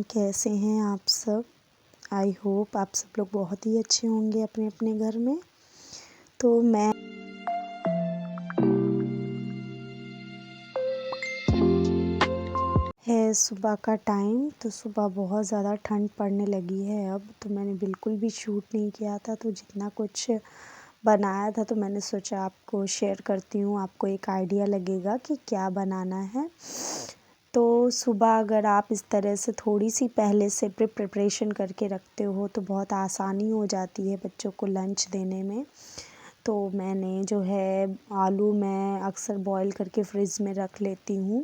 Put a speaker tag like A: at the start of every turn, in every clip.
A: कैसे हैं आप सब। आई होप आप सब लोग बहुत ही अच्छे होंगे अपने अपने घर में। तो मैं है सुबह का टाइम, तो सुबह बहुत ज़्यादा ठंड पड़ने लगी है अब। तो मैंने बिल्कुल भी शूट नहीं किया था, तो जितना कुछ बनाया था तो मैंने सोचा आपको शेयर करती हूँ, आपको एक आइडिया लगेगा कि क्या बनाना है। तो सुबह अगर आप इस तरह से थोड़ी सी पहले से प्रिपरेशन करके रखते हो तो बहुत आसानी हो जाती है बच्चों को लंच देने में। तो मैंने जो है आलू मैं अक्सर बॉईल करके फ्रिज में रख लेती हूँ,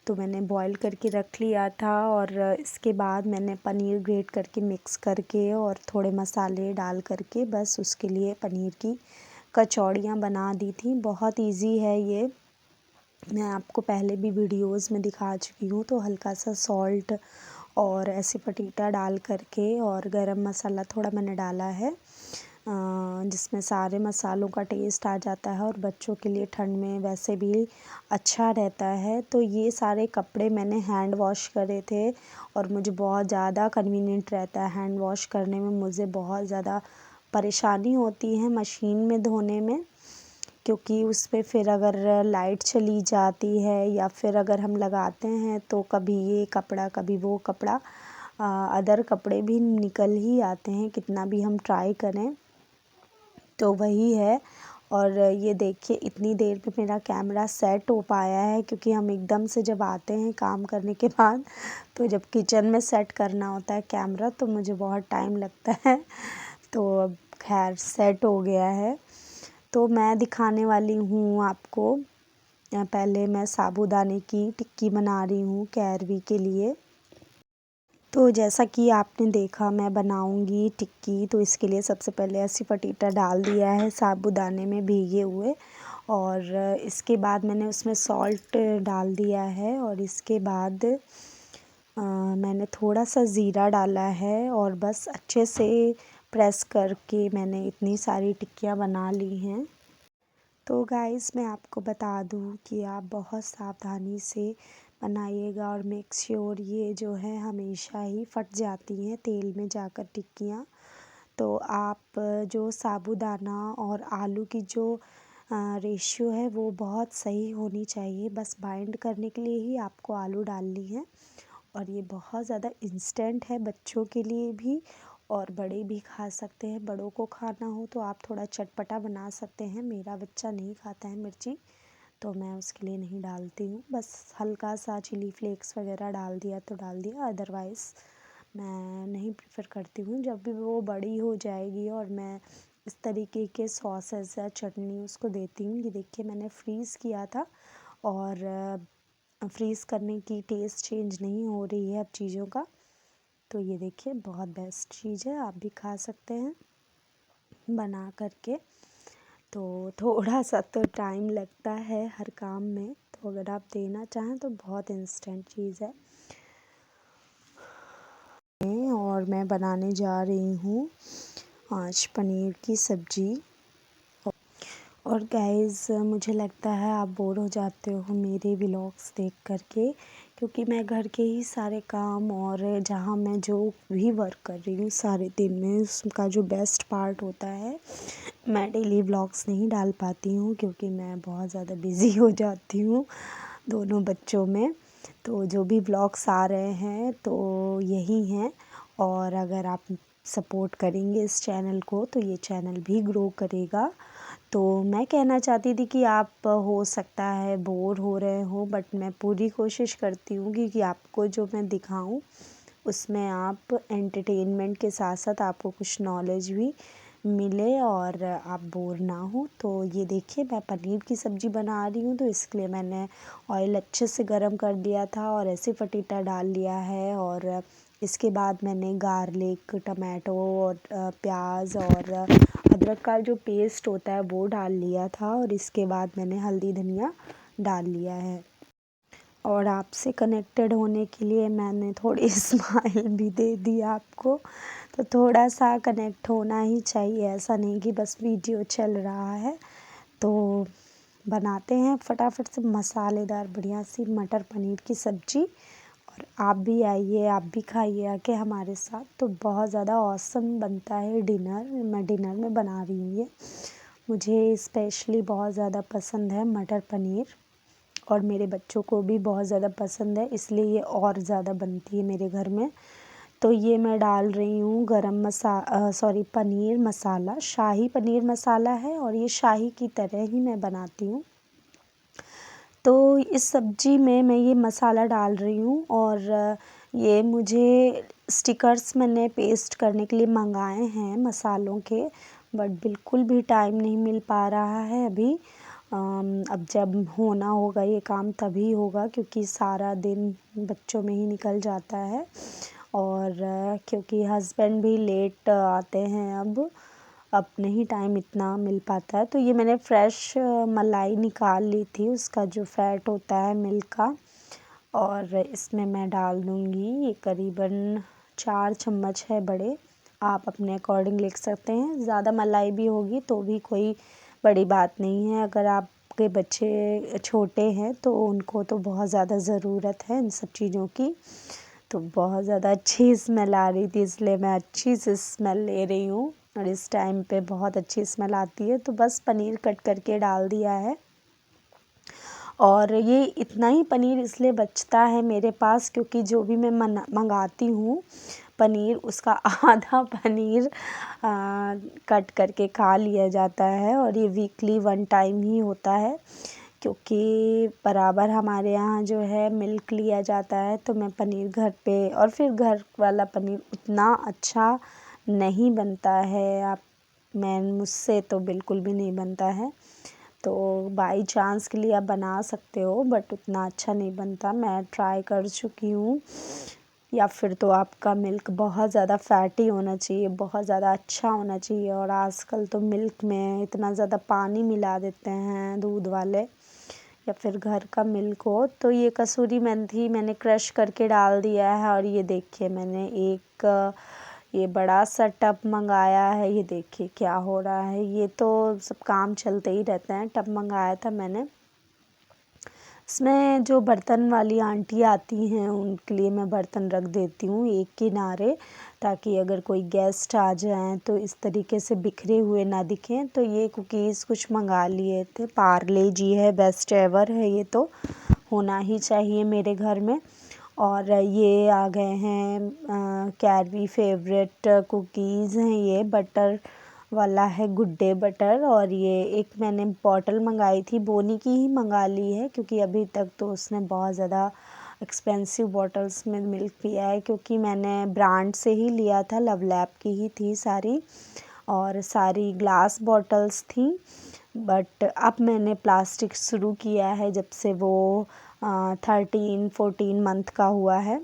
A: तो मैंने बॉईल करके रख लिया था। और इसके बाद मैंने पनीर ग्रेट करके मिक्स करके और थोड़े मसाले डाल करके बस उसके लिए पनीर की कचौड़ियाँ बना दी थी। बहुत इजी है ये, मैं आपको पहले भी वीडियोस में दिखा चुकी हूँ। तो हल्का सा सॉल्ट और ऐसे पटीटा डाल करके और गरम मसाला थोड़ा मैंने डाला है, जिसमें सारे मसालों का टेस्ट आ जाता है और बच्चों के लिए ठंड में वैसे भी अच्छा रहता है। तो ये सारे कपड़े मैंने हैंड वॉश करे थे और मुझे बहुत ज़्यादा कन्वीनियंट रहता है हैंड वॉश करने में। मुझे बहुत ज़्यादा परेशानी होती है मशीन में धोने में, क्योंकि उस पर फिर अगर लाइट चली जाती है या फिर अगर हम लगाते हैं तो कभी ये कपड़ा कभी वो कपड़ा, अदर कपड़े भी निकल ही आते हैं कितना भी हम ट्राई करें। तो वही है। और ये देखिए इतनी देर में मेरा कैमरा सेट हो पाया है, क्योंकि हम एकदम से जब आते हैं काम करने के बाद तो जब किचन में सेट करना होता है कैमरा तो मुझे बहुत टाइम लगता है। तो अब खैर सेट हो गया है। तो मैं दिखाने वाली हूँ आपको, पहले मैं साबूदाने की टिक्की बना रही हूँ कैरवी के लिए। तो जैसा कि आपने देखा मैं बनाऊंगी टिक्की, तो इसके लिए सबसे पहले ऐसी पटीटा डाल दिया है साबूदाने में भीगे हुए, और इसके बाद मैंने उसमें सॉल्ट डाल दिया है, और इसके बाद मैंने थोड़ा सा ज़ीरा डाला है और बस अच्छे से प्रेस करके मैंने इतनी सारी टिक्कियाँ बना ली हैं। तो गाइस मैं आपको बता दूं कि आप बहुत सावधानी से बनाइएगा और मेक श्योर ये जो है हमेशा ही फट जाती हैं तेल में जाकर टिक्कियाँ। तो आप जो साबूदाना और आलू की जो रेशियो है वो बहुत सही होनी चाहिए। बस बाइंड करने के लिए ही आपको आलू डालनी है, और ये बहुत ज़्यादा इंस्टेंट है बच्चों के लिए भी, और बड़े भी खा सकते हैं। बड़ों को खाना हो तो आप थोड़ा चटपटा बना सकते हैं। मेरा बच्चा नहीं खाता है मिर्ची, तो मैं उसके लिए नहीं डालती हूँ। बस हल्का सा चिली फ्लेक्स वगैरह डाल दिया तो डाल दिया, अदरवाइज़ मैं नहीं प्रेफर करती हूँ। जब भी वो बड़ी हो जाएगी और मैं इस तरीके के सॉसेस या चटनी उसको देती हूँ। ये देखिए मैंने फ्रीज़ किया था, और फ्रीज़ करने की टेस्ट चेंज नहीं हो रही है अब चीज़ों का। तो ये देखिए बहुत बेस्ट चीज़ है, आप भी खा सकते हैं बना करके। तो थोड़ा सा तो टाइम लगता है हर काम में, तो अगर आप देना चाहें तो बहुत इंस्टेंट चीज़ है। और मैं बनाने जा रही हूँ आज पनीर की सब्ज़ी। और गाइस मुझे लगता है आप बोर हो जाते हो मेरे व्लॉग्स देख करके, क्योंकि मैं घर के ही सारे काम और जहाँ मैं जो भी वर्क कर रही हूँ सारे दिन में, उसका जो बेस्ट पार्ट होता है मैं डेली व्लॉग्स नहीं डाल पाती हूँ, क्योंकि मैं बहुत ज़्यादा बिज़ी हो जाती हूँ दोनों बच्चों में। तो जो भी व्लॉग्स आ रहे हैं तो यही हैं, और अगर आप सपोर्ट करेंगे इस चैनल को तो ये चैनल भी ग्रो करेगा। तो मैं कहना चाहती थी कि आप हो सकता है बोर हो रहे हो, बट मैं पूरी कोशिश करती हूँ कि आपको जो मैं दिखाऊं उसमें आप एंटरटेनमेंट के साथ साथ आपको कुछ नॉलेज भी मिले और आप बोर ना हो। तो ये देखिए मैं पनीर की सब्ज़ी बना रही हूँ, तो इसके लिए मैंने ऑयल अच्छे से गरम कर दिया था और ऐसे पटीटा डाल लिया है। और इसके बाद मैंने गार्लिक, टमाटो और प्याज और अदरक का जो पेस्ट होता है वो डाल लिया था, और इसके बाद मैंने हल्दी धनिया डाल लिया है। और आपसे कनेक्टेड होने के लिए मैंने थोड़ी स्माइल भी दे दी आपको, तो थोड़ा सा कनेक्ट होना ही चाहिए, ऐसा नहीं कि बस वीडियो चल रहा है। तो बनाते हैं फटाफट से मसालेदार बढ़िया सी मटर पनीर की सब्ज़ी, और और आप भी आइए, आप भी खाइए आके हमारे साथ। तो बहुत ज़्यादा ऑसम बनता है डिनर। मैं डिनर में बना रही हूँ ये। मुझे स्पेशली बहुत ज़्यादा पसंद है मटर पनीर, और मेरे बच्चों को भी बहुत ज़्यादा पसंद है, इसलिए ये और ज़्यादा बनती है मेरे घर में। तो ये मैं डाल रही हूँ पनीर मसाला। शाही पनीर मसाला है और ये शाही की तरह ही मैं बनाती हूँ। तो इस सब्ज़ी में मैं ये मसाला डाल रही हूँ, और ये मुझे स्टिकर्स मैंने पेस्ट करने के लिए मंगाए हैं मसालों के, बट बिल्कुल भी टाइम नहीं मिल पा रहा है अभी। अब जब होना होगा ये काम तभी होगा, क्योंकि सारा दिन बच्चों में ही निकल जाता है, और क्योंकि हस्बैंड भी लेट आते हैं अब नहीं टाइम इतना मिल पाता है। तो ये मैंने फ्रेश मलाई निकाल ली थी, उसका जो फ़ैट होता है मिल्क का, और इसमें मैं डाल दूँगी ये करीबन 4 चम्मच है बड़े। आप अपने अकॉर्डिंग लिख सकते हैं, ज़्यादा मलाई भी होगी तो भी कोई बड़ी बात नहीं है। अगर आपके बच्चे छोटे हैं तो उनको तो बहुत ज़्यादा ज़रूरत है इन सब चीज़ों की। तो बहुत ज़्यादा अच्छी स्मेल आ रही थी, इसलिए मैं अच्छी सी स्मेल ले रही हूँ, और इस टाइम पे बहुत अच्छी स्मेल आती है। तो बस पनीर कट करके डाल दिया है, और ये इतना ही पनीर इसलिए बचता है मेरे पास क्योंकि जो भी मैं मंगाती हूँ पनीर, उसका आधा पनीर कट करके खा लिया जाता है, और ये वीकली 1 टाइम ही होता है, क्योंकि बराबर हमारे यहाँ जो है मिल्क लिया जाता है। तो मैं पनीर घर पे, और फिर घर वाला पनीर उतना अच्छा नहीं बनता है, मुझसे तो बिल्कुल भी नहीं बनता है। तो बाई चांस के लिए आप बना सकते हो, बट उतना अच्छा नहीं बनता, मैं ट्राई कर चुकी हूँ। या फिर तो आपका मिल्क बहुत ज़्यादा फैटी होना चाहिए, बहुत ज़्यादा अच्छा होना चाहिए, और आजकल तो मिल्क में इतना ज़्यादा पानी मिला देते हैं दूध वाले। या फिर घर का मिल्क हो। तो ये कसूरी मेथी मैंने क्रश करके डाल दिया है, और ये देखिए मैंने एक ये बड़ा सा टब मंगाया है। ये देखिए क्या हो रहा है, ये तो सब काम चलते ही रहते हैं। टब मंगाया था मैंने, इसमें जो बर्तन वाली आंटी आती हैं उनके लिए मैं बर्तन रख देती हूँ एक किनारे, ताकि अगर कोई गेस्ट आ जाएं तो इस तरीके से बिखरे हुए ना दिखें। तो ये कुकीज़ कुछ मंगा लिए थे, पार्ले जी है, बेस्ट एवर है, ये तो होना ही चाहिए मेरे घर में। और ये आ गए हैं कैडबरी फेवरेट कुकीज़ हैं, ये बटर वाला है, गुड डे बटर। और ये एक मैंने बॉटल मंगाई थी, बोनी की ही मंगा ली है, क्योंकि अभी तक तो उसने बहुत ज़्यादा एक्सपेंसिव बॉटल्स में मिल्क पिया है, क्योंकि मैंने ब्रांड से ही लिया था, लव लैब की ही थी सारी, और सारी ग्लास बॉटल्स थी। बट अब मैंने प्लास्टिक शुरू किया है जब से वो 13-14 मंथ का हुआ है।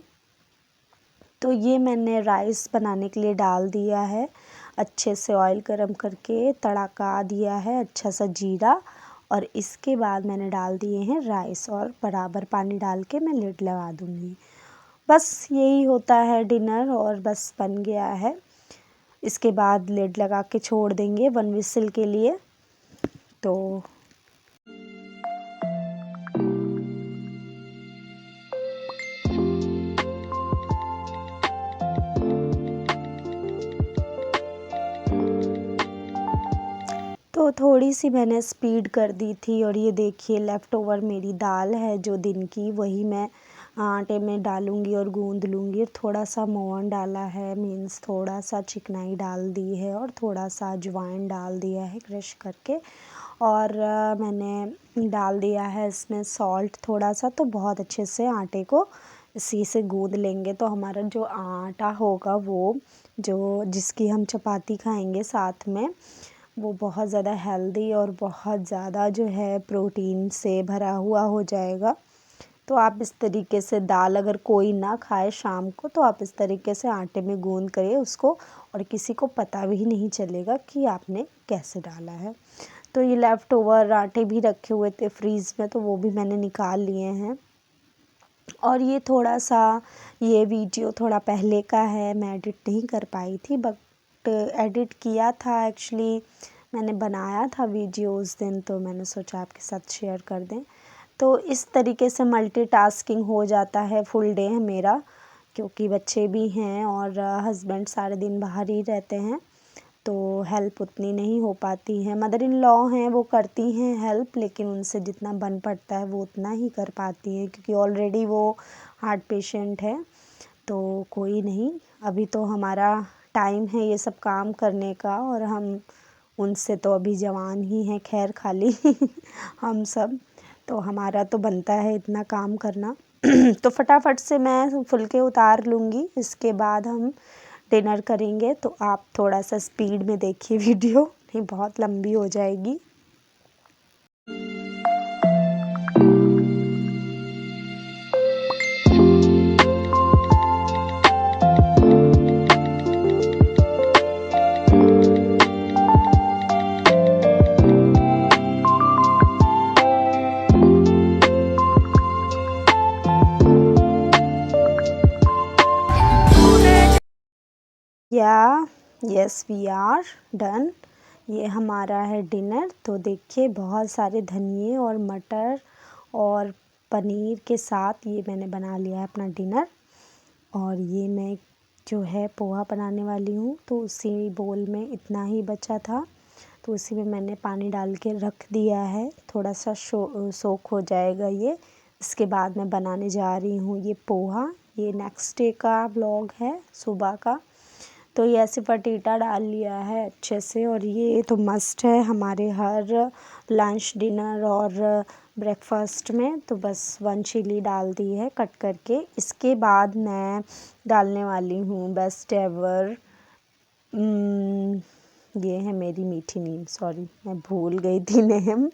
A: तो ये मैंने राइस बनाने के लिए डाल दिया है, अच्छे से ऑयल गरम करके तड़का दिया है, अच्छा सा जीरा, और इसके बाद मैंने डाल दिए हैं राइस, और बराबर पानी डाल के मैं लिड लगा दूँगी। बस यही होता है डिनर, और बस बन गया है। इसके बाद लिड लगा के छोड़ देंगे 1 विसिल के लिए। तो तो थोड़ी सी मैंने स्पीड कर दी थी, और ये देखिए लेफ़्ट ओवर मेरी दाल है जो दिन की, वही मैं आटे में डालूँगी और गूँद लूँगी। थोड़ा सा मोवन डाला है, मीन्स थोड़ा सा चिकनाई डाल दी है, और थोड़ा सा अजवाइन डाल दिया है क्रश करके, और मैंने डाल दिया है इसमें सॉल्ट थोड़ा सा। तो बहुत अच्छे से आटे को इसी से गूँद लेंगे, तो हमारा जो आटा होगा वो जो जिसकी हम चपाती खाएंगे साथ में, वो बहुत ज़्यादा हेल्दी और बहुत ज़्यादा जो है प्रोटीन से भरा हुआ हो जाएगा। तो आप इस तरीके से दाल अगर कोई ना खाए शाम को, तो आप इस तरीके से आटे में गूँद करिए उसको, और किसी को पता भी नहीं चलेगा कि आपने कैसे डाला है। तो ये लेफ़्ट ओवर आटे भी रखे हुए थे फ्रीज़ में, तो वो भी मैंने निकाल लिए हैं। और ये थोड़ा सा ये वीडियो थोड़ा पहले का है, मैं एडिट नहीं कर पाई थी, बट एडिट किया था एक्चुअली, मैंने बनाया था वीडियो उस दिन, तो मैंने सोचा आपके साथ शेयर कर दें। तो इस तरीके से मल्टीटास्किंग हो जाता है फुल डे मेरा, क्योंकि बच्चे भी हैं और हस्बैंड सारे दिन बाहर ही रहते हैं, तो हेल्प उतनी नहीं हो पाती है। मदर इन लॉ हैं, वो करती हैं हेल्प, लेकिन उनसे जितना बन पड़ता है वो उतना ही कर पाती हैं, क्योंकि ऑलरेडी वो हार्ट पेशेंट है। तो कोई नहीं, अभी तो हमारा टाइम है ये सब काम करने का, और हम उनसे तो अभी जवान ही हैं, खैर खाली हम सब, तो हमारा तो बनता है इतना काम करना। तो फटाफट से मैं फुलके उतार लूँगी, इसके बाद हम डिनर करेंगे। तो आप थोड़ा सा स्पीड में देखिए वीडियो, नहीं बहुत लंबी हो जाएगी। Yes we are done. ये हमारा है डिनर। तो देखिए बहुत सारे धनिए और मटर और पनीर के साथ ये मैंने बना लिया है अपना डिनर। और ये मैं जो है पोहा बनाने वाली हूँ, तो उसी बोल में इतना ही बचा था, तो उसी में मैंने पानी डाल के रख दिया है, थोड़ा सा सोख हो जाएगा ये। इसके बाद मैं बनाने जा रही हूँ ये पोहा। ये नेक्स्ट डे का व्लॉग है, सुबह का। तो ये ऐसे पटीटा डाल लिया है अच्छे से, और ये तो मस्ट है हमारे हर लंच डिनर और ब्रेकफास्ट में। तो बस 1 चिली डाल दी है कट करके। इसके बाद मैं डालने वाली हूँ बेस्ट एवर, ये है मेरी मीठी नीम, सॉरी मैं भूल गई थी नेम।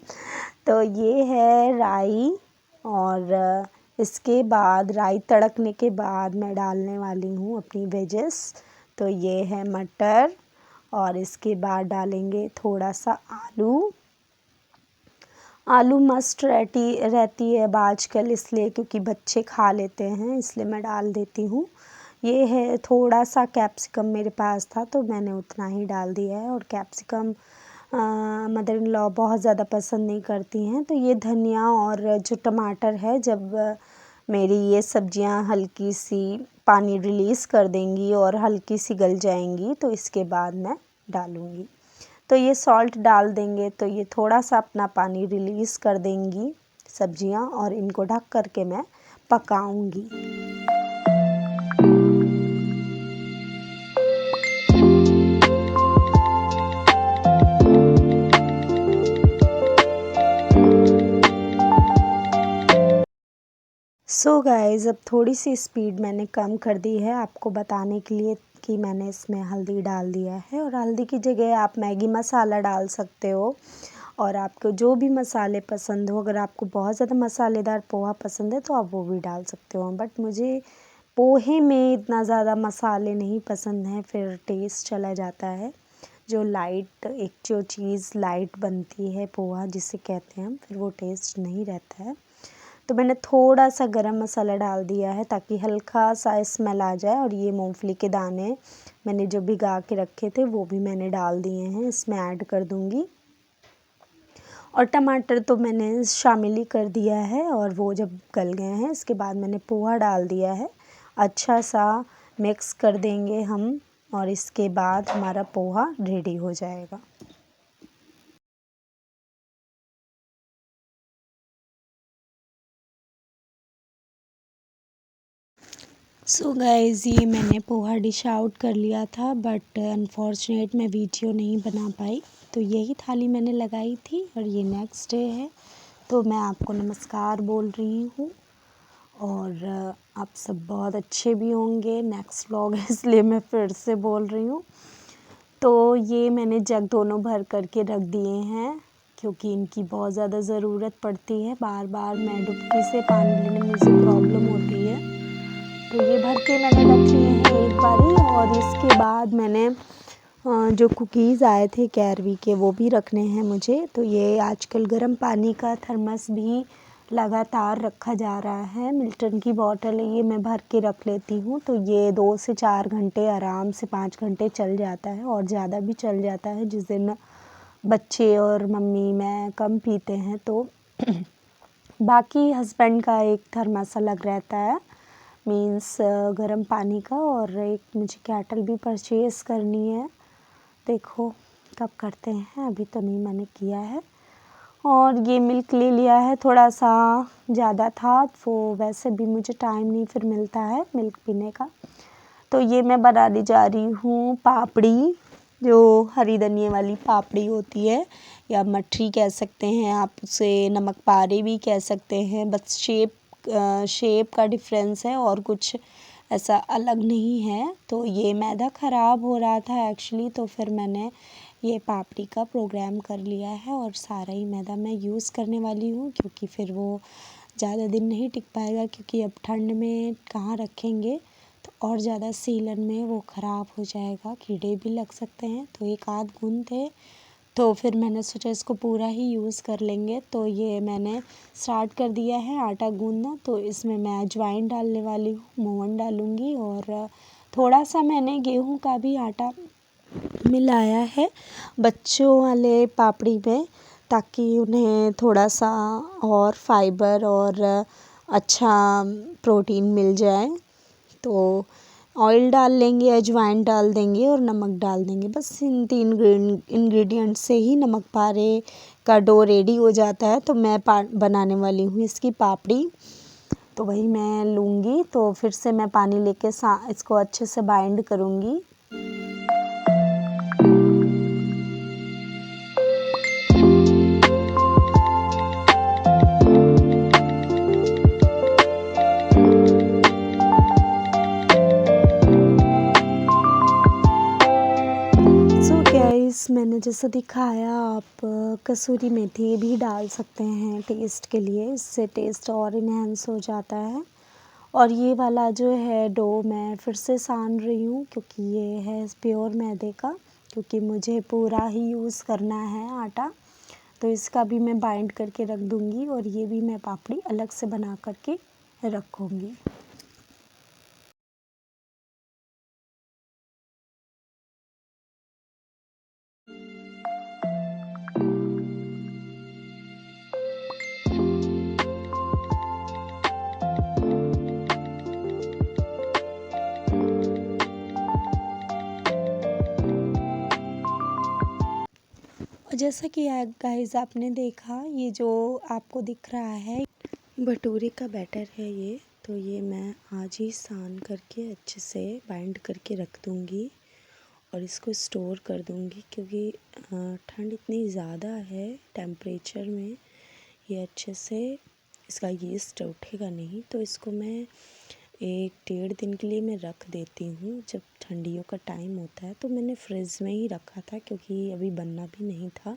A: तो ये है राई, और इसके बाद राई तड़कने के बाद मैं डालने वाली हूँ अपनी वेजेस। तो ये है मटर, और इसके बाद डालेंगे थोड़ा सा आलू मस्ट रहती है अब आजकल, इसलिए क्योंकि बच्चे खा लेते हैं इसलिए मैं डाल देती हूँ। ये है थोड़ा सा कैप्सिकम मेरे पास था, तो मैंने उतना ही डाल दिया है। और कैप्सिकम मदर इन लॉ बहुत ज़्यादा पसंद नहीं करती हैं। तो ये धनिया और जो टमाटर है, जब मेरी ये सब्जियां हल्की सी पानी रिलीज़ कर देंगी और हल्की सी गल जाएंगी, तो इसके बाद मैं डालूँगी। तो ये सॉल्ट डाल देंगे, तो ये थोड़ा सा अपना पानी रिलीज़ कर देंगी सब्जियां, और इनको ढक करके मैं पकाऊंगी। सो गाइज़, अब थोड़ी सी स्पीड मैंने कम कर दी है आपको बताने के लिए कि मैंने इसमें हल्दी डाल दिया है, और हल्दी की जगह आप मैगी मसाला डाल सकते हो, और आपको जो भी मसाले पसंद हो। अगर आपको बहुत ज़्यादा मसालेदार पोहा पसंद है तो आप वो भी डाल सकते हो, बट मुझे पोहे में इतना ज़्यादा मसाले नहीं पसंद हैं, फिर टेस्ट चला जाता है। जो लाइट, एक जो चीज़ लाइट बनती है पोहा जिसे कहते हैं हम, फिर वो टेस्ट नहीं रहता है। तो मैंने थोड़ा सा गरम मसाला डाल दिया है ताकि हल्का सा स्मेल आ जाए। और ये मूंगफली के दाने मैंने जो भिगा के रखे थे वो भी मैंने डाल दिए हैं, इसमें ऐड कर दूँगी। और टमाटर तो मैंने शामिल ही कर दिया है, और वो जब गल गए हैं इसके बाद मैंने पोहा डाल दिया है। अच्छा सा मिक्स कर देंगे हम, और इसके बाद हमारा पोहा रेडी हो जाएगा। सो गाइज़, ये मैंने पोहा डिश आउट कर लिया था, बट अनफॉर्चुनेट मैं वीडियो नहीं बना पाई। तो यही थाली मैंने लगाई थी, और ये नेक्स्ट डे है। तो मैं आपको नमस्कार बोल रही हूँ, और आप सब बहुत अच्छे भी होंगे। नेक्स्ट व्लॉग है इसलिए मैं फिर से बोल रही हूँ। तो ये मैंने जग दोनों भर करके रख दिए हैं, क्योंकि इनकी बहुत ज़्यादा ज़रूरत पड़ती है। बार बार मैं डुबकी से पानी लेने में मुझे प्रॉब्लम होती है। तो ये भर के मैंने रख लिए हैं एक बारी। और इसके बाद मैंने जो कुकीज़ आए थे कैरवी के, वो भी रखने हैं मुझे। तो ये आजकल गर्म पानी का थर्मस भी लगातार रखा जा रहा है। मिल्टन की बॉटल है, ये मैं भर के रख लेती हूँ। तो ये 2 से 4 घंटे आराम से, 5 घंटे चल जाता है, और ज़्यादा भी चल जाता है। जिस दिन बच्चे और मम्मी मैं कम पीते हैं तो बाकी हस्बैंड का एक थर्मस अलग रहता है, मीन्स गर्म पानी का, और एक मुझे कैटल भी परचेज़ करनी है। देखो कब करते हैं, अभी तो नहीं मैंने किया है। और ये मिल्क ले लिया है, थोड़ा सा ज़्यादा था, वो वैसे भी मुझे टाइम नहीं फिर मिलता है मिल्क पीने का। तो ये मैं बनाने जा रही हूँ पापड़ी, जो हरी धनिए वाली पापड़ी होती है, या मठरी कह सकते हैं आप, उसे नमक पारे भी कह सकते हैं। बस शेप का डिफरेंस है और कुछ ऐसा अलग नहीं है। तो ये मैदा ख़राब हो रहा था एक्चुअली, तो फिर मैंने ये पापड़ी का प्रोग्राम कर लिया है और सारा ही मैदा मैं यूज़ करने वाली हूँ, क्योंकि फिर वो ज़्यादा दिन नहीं टिक पाएगा, क्योंकि अब ठंड में कहाँ रखेंगे, तो और ज़्यादा सीलन में वो ख़राब हो जाएगा, कीड़े भी लग सकते हैं। तो एक आध गुण थे, तो फिर मैंने सोचा इसको पूरा ही यूज़ कर लेंगे। तो ये मैंने स्टार्ट कर दिया है आटा गूँधना। तो इसमें मैं अजवाइन डालने वाली हूँ, मोवन डालूँगी, और थोड़ा सा मैंने गेहूं का भी आटा मिलाया है बच्चों वाले पापड़ी में, ताकि उन्हें थोड़ा सा और फाइबर और अच्छा प्रोटीन मिल जाए। तो ऑयल डाल लेंगे, अजवाइन डाल देंगे और नमक डाल देंगे। बस इन 3 इंग्रेडिएंट से ही नमक पारे का डो रेडी हो जाता है। तो मैं बनाने वाली हूँ इसकी पापड़ी। तो वही मैं लूँगी, तो फिर से मैं पानी लेके इसको अच्छे से बाइंड करूँगी। गाइस, मैंने जैसा दिखाया, आप कसूरी मेथी भी डाल सकते हैं टेस्ट के लिए, इससे टेस्ट और इन्हेंस हो जाता है। और ये वाला जो है डो मैं फिर से सान रही हूँ, क्योंकि ये है प्योर मैदे का, क्योंकि मुझे पूरा ही यूज़ करना है आटा। तो इसका भी मैं बाइंड करके रख दूँगी, और ये भी मैं पापड़ी अलग से बना करके रखूँगी। जैसा कि गाइस आपने देखा, ये जो आपको दिख रहा है भटूरे का बैटर है ये। तो ये मैं आज ही सान करके अच्छे से बाइंड करके रख दूँगी और इसको स्टोर कर दूँगी, क्योंकि ठंड इतनी ज़्यादा है टेम्परेचर में, ये अच्छे से इसका यीस्ट उठेगा नहीं। तो इसको मैं 1-1.5 दिन के लिए मैं रख देती हूँ। जब ठंडियों का टाइम होता है तो मैंने फ्रिज में ही रखा था, क्योंकि अभी बनना भी नहीं था,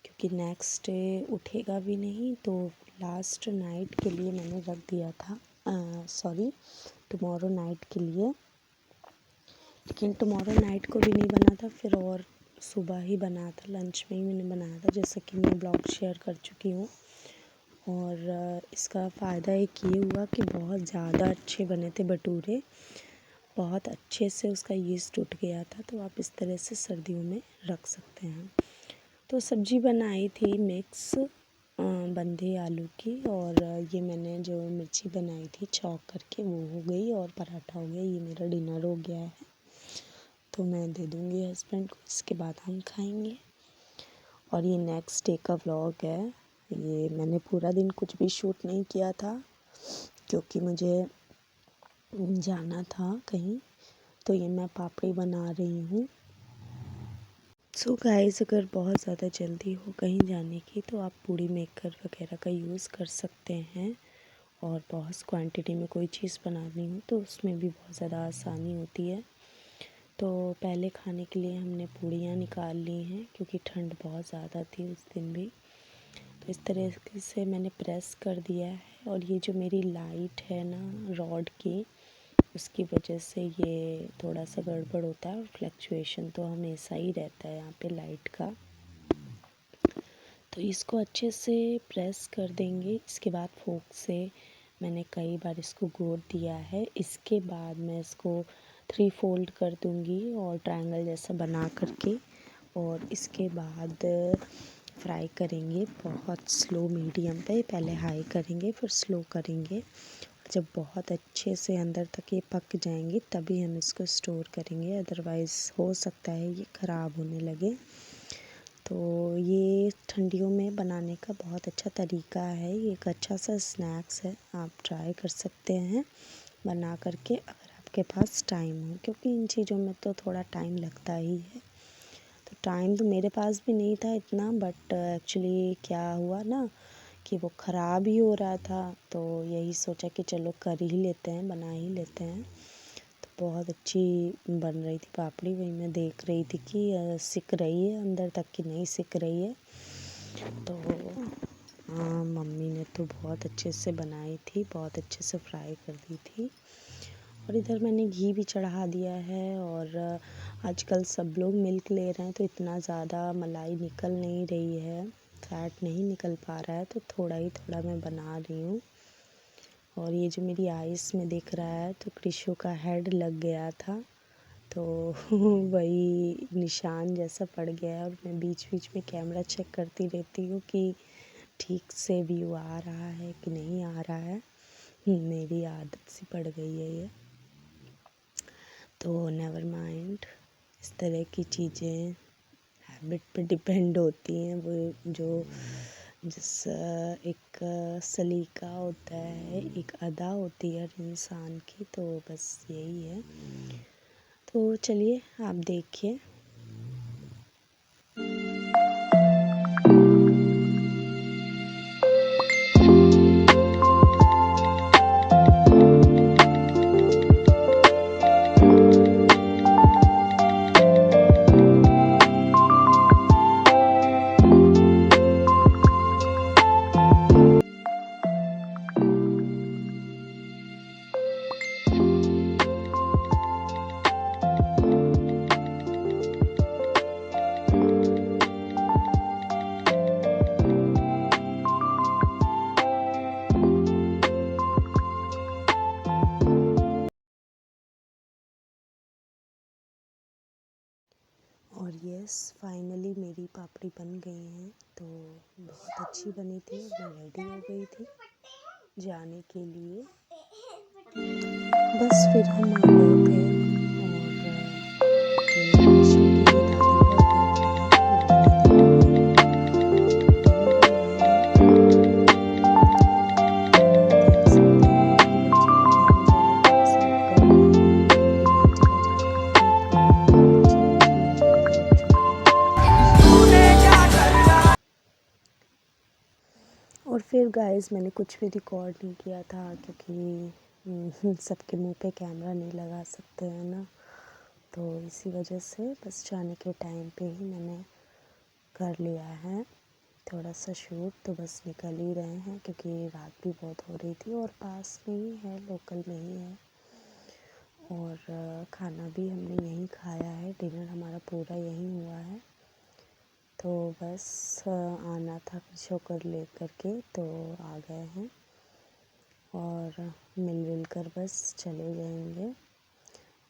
A: क्योंकि नेक्स्ट डे उठेगा भी नहीं। तो लास्ट नाइट के लिए मैंने रख दिया था, टुमारो नाइट के लिए। लेकिन टुमारो नाइट को भी नहीं बना था, फिर और सुबह ही बना था, लंच में ही मैंने बनाया था, जैसा कि मैं ब्लॉग शेयर कर चुकी हूँ। और इसका फ़ायदा एक ये हुआ कि बहुत ज़्यादा अच्छे बने थे भटूरे, बहुत अच्छे से उसका यीस्ट उठ गया था। तो आप इस तरह से सर्दियों में रख सकते हैं। तो सब्ज़ी बनाई थी मिक्स बंधे आलू की, और ये मैंने जो मिर्ची बनाई थी चॉप करके वो हो गई, और पराठा हो गया। ये मेरा डिनर हो गया है, तो मैं दे दूँगी हस्बैंड को, इसके बाद हम खाएंगे। और ये नेक्स्ट डे का व्लॉग है। ये मैंने पूरा दिन कुछ भी शूट नहीं किया था, क्योंकि मुझे जाना था कहीं। तो ये मैं पापड़ी बना रही हूँ। सो गाइस, अगर बहुत ज़्यादा जल्दी हो कहीं जाने की, तो आप पूड़ी मेकर वगैरह का यूज़ कर सकते हैं। और बहुत क्वांटिटी में कोई चीज़ बनानी हो तो उसमें भी बहुत ज़्यादा आसानी होती है। तो पहले खाने के लिए हमने पूड़ियाँ निकाल ली हैं, क्योंकि ठंड बहुत ज़्यादा थी उस दिन भी। तो इस तरह से मैंने प्रेस कर दिया है। और ये जो मेरी लाइट है ना रॉड की, उसकी वजह से ये थोड़ा सा गड़बड़ होता है, और फ्लक्चुएशन तो हमेशा ही रहता है यहाँ पे लाइट का। तो इसको अच्छे से प्रेस कर देंगे। इसके बाद फोक से मैंने कई बार इसको गोद दिया है। इसके बाद मैं इसको 3 फोल्ड कर दूँगी और ट्रायंगल जैसा बना करके, और इसके बाद फ्राई करेंगे बहुत स्लो मीडियम पे, पहले हाई करेंगे फिर स्लो करेंगे। जब बहुत अच्छे से अंदर तक ये पक जाएंगे तभी हम इसको स्टोर करेंगे, अदरवाइज़ हो सकता है ये ख़राब होने लगे। तो ये ठंडियों में बनाने का बहुत अच्छा तरीका है, ये एक अच्छा सा स्नैक्स है, आप ट्राई कर सकते हैं बना करके अगर आपके पास टाइम हो, क्योंकि इन चीज़ों में तो थोड़ा टाइम लगता ही है। तो टाइम तो मेरे पास भी नहीं था इतना, बट एक्चुअली क्या हुआ ना कि वो ख़राब ही हो रहा था, तो यही सोचा कि चलो कर ही लेते हैं, बना ही लेते हैं। तो बहुत अच्छी बन रही थी पापड़ी, वही मैं देख रही थी कि सिक रही है अंदर तक कि नहीं सिक रही है। तो मम्मी ने तो बहुत अच्छे से बनाई थी, बहुत अच्छे से फ्राई कर दी थी। और इधर मैंने घी भी चढ़ा दिया है। और आजकल सब लोग मिल्क ले रहे हैं तो इतना ज़्यादा मलाई निकल नहीं रही है, फैट नहीं निकल पा रहा है, तो थोड़ा ही थोड़ा मैं बना रही हूँ। और ये जो मेरी आइस में दिख रहा है तो कृषु का हेड लग गया था, तो वही निशान जैसा पड़ गया है। और मैं बीच बीच में कैमरा चेक करती रहती हूँ कि ठीक से व्यू आ रहा है कि नहीं आ रहा है। मेरी आदत सी पड़ गई है ये, तो नेवर माइंड। इस तरह की चीज़ें हैबिट पे डिपेंड होती हैं, वो जो जिस एक सलीका होता है, एक अदा होती है हर इंसान की, तो बस यही है। तो चलिए आप देखिए। और यस, फाइनली मेरी पापड़ी बन गई हैं, तो बहुत अच्छी बनी थी। मैं रेडी हो गई थी जाने के लिए, बस फिर हम आ गए थे। और ये कृषु की दादी का घर है, बड़ी दादी का घर, तो वहीं हम आए हैं। और आप देख सकते हैं कि बच्चे कितने एंजॉय सब कर रहे हैं, क्योंकि नई जगह जा कर के थोड़ा चेंज भी हो जाता है बच्चों का। और फिर गाइस मैंने कुछ भी रिकॉर्ड नहीं किया था, क्योंकि सबके मुंह पे कैमरा नहीं लगा सकते हैं ना, तो इसी वजह से बस जाने के टाइम पे ही मैंने कर लिया है थोड़ा सा शूट। तो बस निकल ही रहे हैं, क्योंकि रात भी बहुत हो रही थी और पास में ही है, लोकल में ही है। और खाना भी हमने यहीं खाया है, डिनर हमारा पूरा यहीं हुआ है। तो बस आना था कृषु को ले करके, तो आ गए हैं और मिल कर बस चले जाएंगे।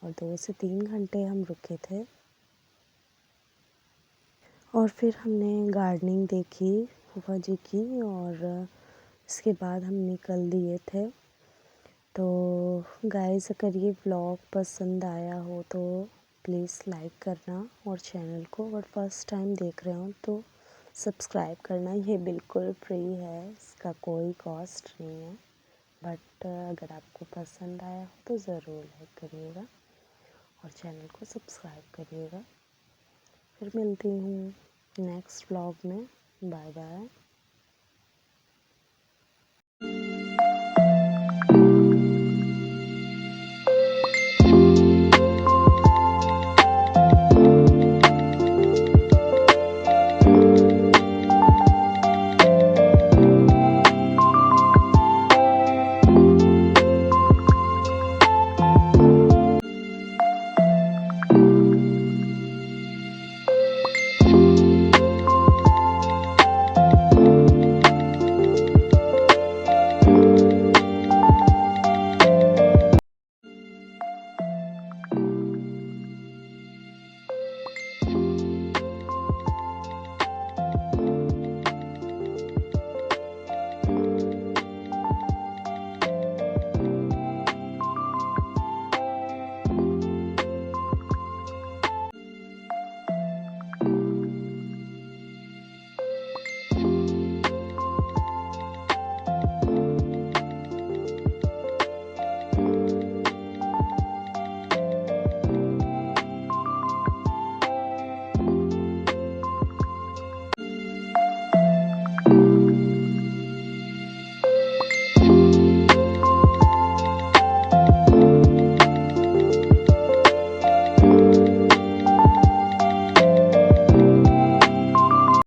A: और 2 से 3 घंटे हम रुके थे। और फिर हमने गार्डनिंग देखी फूफा जी की, और इसके बाद हम निकल दिए थे। तो गाइस अगर ये व्लॉग पसंद आया हो तो प्लीज़ लाइक करना, और चैनल को अगर फर्स्ट टाइम देख रहे हो तो सब्सक्राइब करना। ये बिल्कुल फ्री है, इसका कोई कॉस्ट नहीं है, बट अगर आपको पसंद आया हो तो ज़रूर लाइक करिएगा और चैनल को सब्सक्राइब करिएगा। फिर मिलती हूँ नेक्स्ट व्लॉग में। Bye bye.